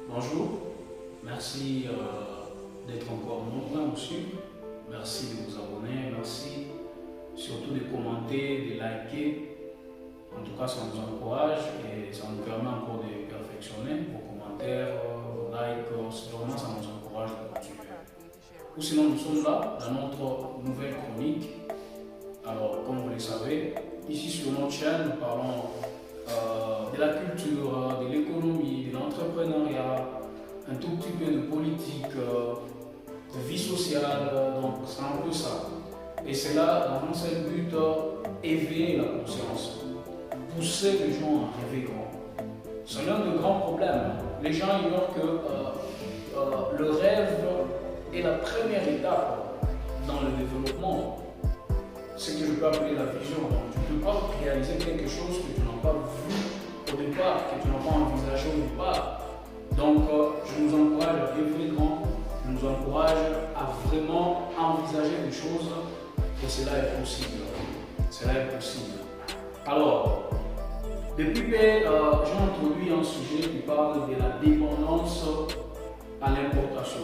Bonjour, merci d'être encore nombreux à nous suivre. Merci de vous abonner, merci surtout de commenter, de liker. En tout cas, ça nous encourage et ça nous permet encore de perfectionner vos commentaires, vos likes. Vraiment, ça nous encourage de continuer. Ou sinon, nous sommes là dans notre nouvelle chronique. Alors, comme vous le savez, ici sur notre chaîne, nous parlons de la culture, de l'économie, de l'entrepreneuriat, un tout petit peu de politique, de vie sociale, donc c'est un peu ça. Et c'est là dans un seul but, éveiller la conscience, pousser les gens à rêver grand. C'est l'un des grands problèmes. Les gens ignorent que le rêve est la première étape dans le développement. Ce que je peux appeler la vision. Donc, tu ne peux pas réaliser quelque chose que tu n'as pas vu au départ, que tu n'as pas envisagé au départ. Donc, je nous encourage à rêver grand, je nous encourage à vraiment envisager des choses et cela est possible. Cela est possible. Alors, depuis que j'ai introduit un sujet qui parle de la dépendance à l'importation.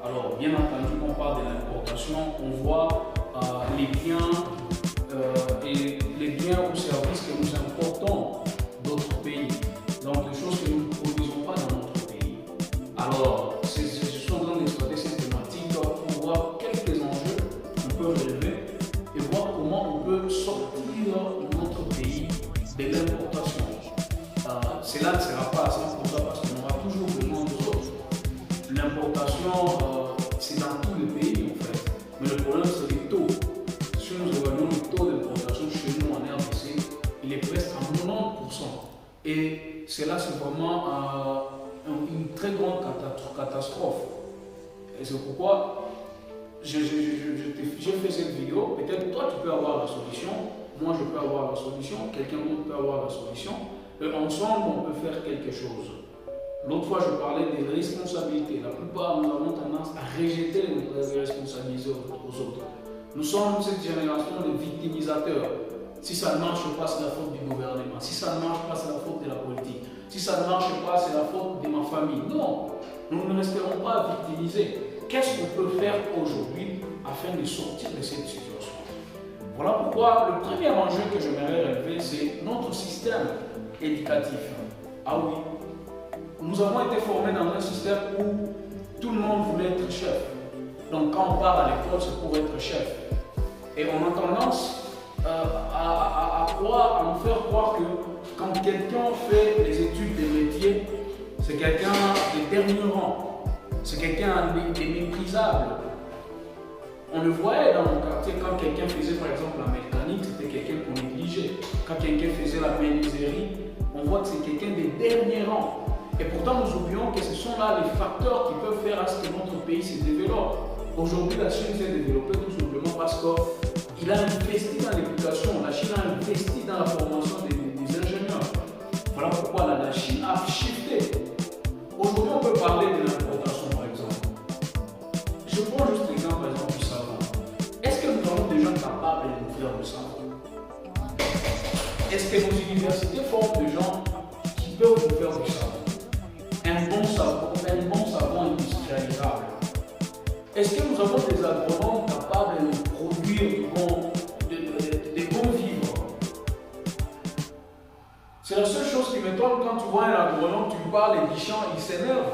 Alors, bien entendu, quand on parle de l'importation, on voit les biens ou services que nous importons d'autres pays, donc des choses que nous ne produisons pas dans notre pays. Alors, je suis en train d'exploiter cette thématique pour voir quelques enjeux qu'on peut relever et voir comment on peut sortir notre pays de l'importation. Cela ne sera pas à 100% parce qu'on aura toujours besoin de autres. L'importation, c'est dans tous les pays en fait, mais le problème c'est les taux. Si nous évaluons le taux d'importation chez nous en RDC, il est presque à 90%. Et cela, c'est vraiment une très grande catastrophe. Et c'est pourquoi j'ai fait cette vidéo. Peut-être toi, tu peux avoir la solution. Moi, je peux avoir la solution. Quelqu'un d'autre peut avoir la solution. Et ensemble, on peut faire quelque chose. L'autre fois, je parlais des responsabilités. La plupart, nous avons tendance à rejeter les responsabilités aux autres. Nous sommes cette génération de victimisateurs. Si ça ne marche pas, c'est la faute du gouvernement. Si ça ne marche pas, c'est la faute de la politique. Si ça ne marche pas, c'est la faute de ma famille. Non, nous ne resterons pas victimisés. Qu'est-ce qu'on peut faire aujourd'hui afin de sortir de cette situation? Voilà pourquoi le premier enjeu que j'aimerais relever, c'est notre système éducatif. Ah oui, nous avons été formés dans un système où tout le monde voulait être chef. Donc quand on part à l'école, c'est pour être chef. Et on a tendance à nous faire croire que quand quelqu'un fait les études des métiers, c'est quelqu'un de dernier rang, c'est quelqu'un de méprisable. On le voyait dans mon quartier, quand quelqu'un faisait par exemple la mécanique, c'était quelqu'un qu'on négligeait. Quand quelqu'un faisait la menuiserie, on voit que c'est quelqu'un de dernier rang. Et pourtant, nous oublions que ce sont là les facteurs qui peuvent faire à ce que notre pays se développe. Aujourd'hui, la Chine s'est développée tout simplement parce qu'il a investi dans l'éducation. La Chine a investi dans la formation des ingénieurs. Voilà pourquoi la Chine a shifté. Aujourd'hui, on peut parler de l'importation, par exemple. Je prends juste l'exemple, par exemple, du savon. Est-ce que nous avons des gens capables de nous faire du savon? Est-ce que nos universités forment des gens qui peuvent nous faire du savon? Un bon savon industrialisable. Est-ce que nous avons des agronomes capables de produire des bons vivres? C'est la seule chose qui m'étonne quand tu vois un agronome, tu lui parles des champs, il s'énerve.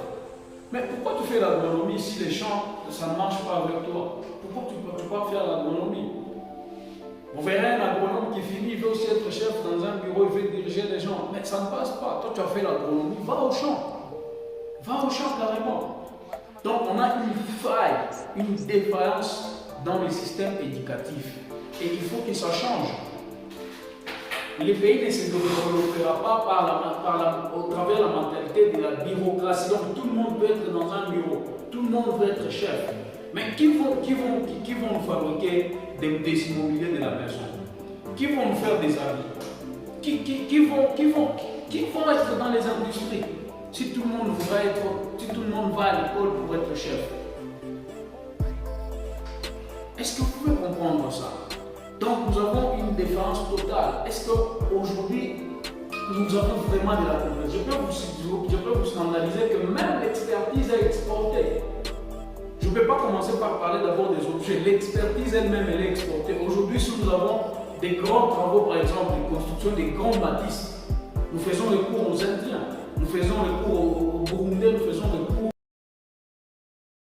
Mais pourquoi tu fais l'agronomie si les champs, ça ne marche pas avec toi? Pourquoi tu ne peux pas faire l'agronomie? Vous verrez un agronome qui finit, il veut aussi être chef dans un bureau, il veut diriger les gens. Mais ça ne passe pas. Toi, tu as fait l'agronomie, va au champ. Va au champ carrément. Donc on a une faille, une défaillance dans le système éducatif. Et il faut que ça change. Le pays ne se développera pas au travers de la mentalité de la bureaucratie. Donc tout le monde veut être dans un bureau, tout le monde veut être chef. Mais qui vont nous fabriquer des immobiliers de la maison? Qui vont nous faire des habits? Qui vont être dans les industries? Si tout le monde va à l'école pour être chef. Est-ce que vous pouvez comprendre ça? Donc nous avons une différence totale. Est-ce qu'aujourd'hui, nous avons vraiment de la compétence. Je peux vous scandaliser que même l'expertise est exportée. Je ne peux pas commencer par parler d'abord des objets. L'expertise elle-même, elle est exportée. Aujourd'hui, si nous avons des grands travaux, par exemple, de construction des grands bâtisses, nous faisons recours aux